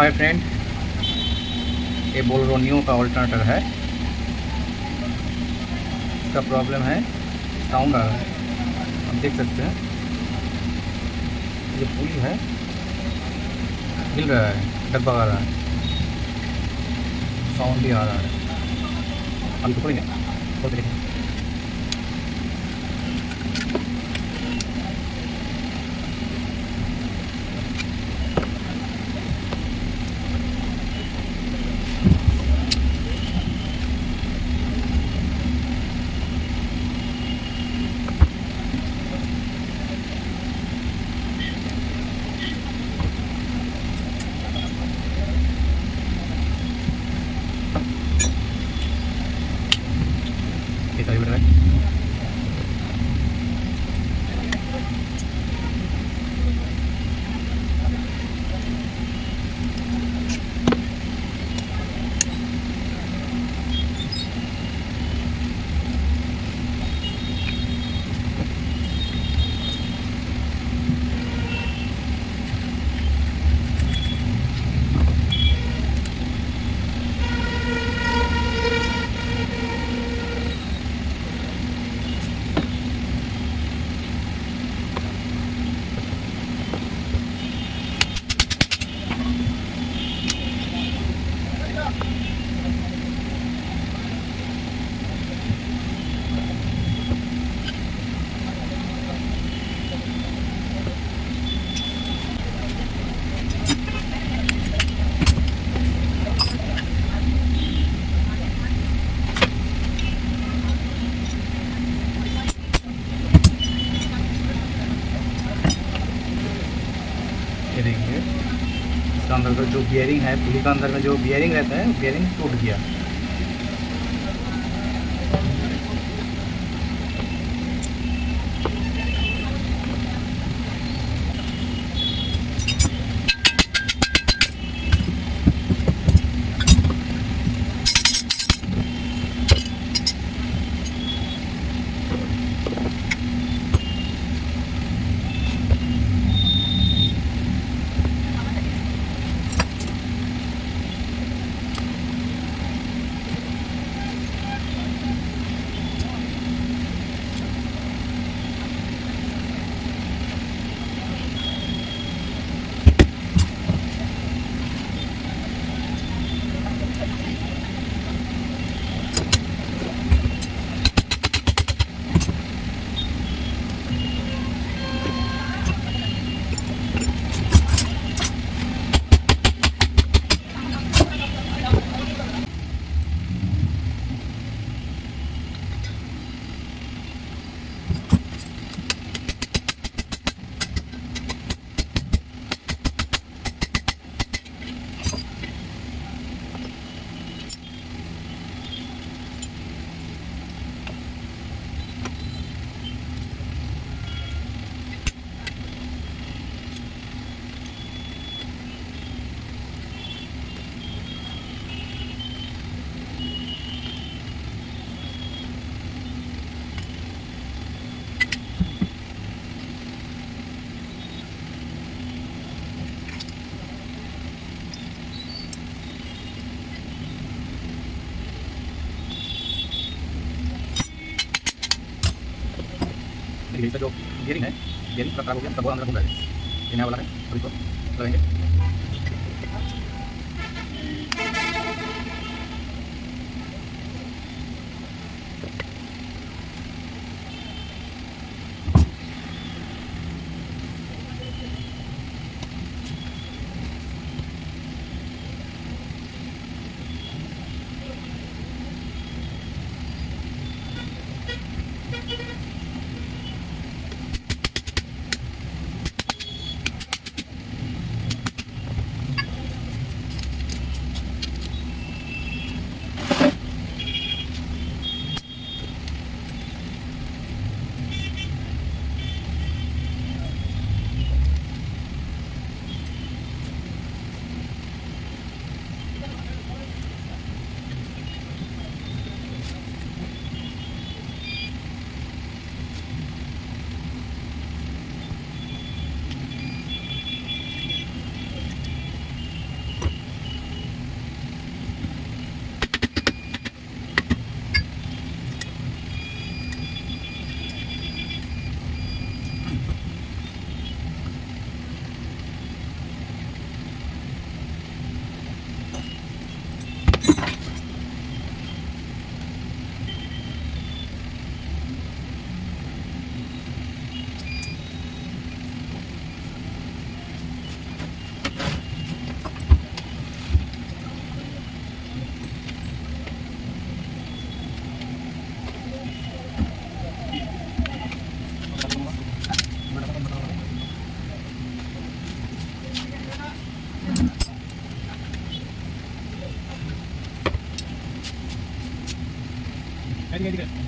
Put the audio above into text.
Hi friend, ये बोलोनियो का alternator है। इसका प्रॉब्लम है साउंड आ रहा है, आप देख सकते हैं। ये पुली है, हिल रहा है, डब्बा आ रहा है, साउंड भी आ रहा है। अभी तो कोई नहीं, खोल के देखें। कितना लीटर है? ये देखिए, इसका अंदर का जो बियरिंग है, पुली का अंदर में जो बियरिंग रहता है, बियरिंग टूट गया। देखिए, इसका जो बियरिंग है, बियरिंग खराब हो गया, सब अंदर घूम रहा है। ये नया वाला है, और इसको लगाएंगे। इधर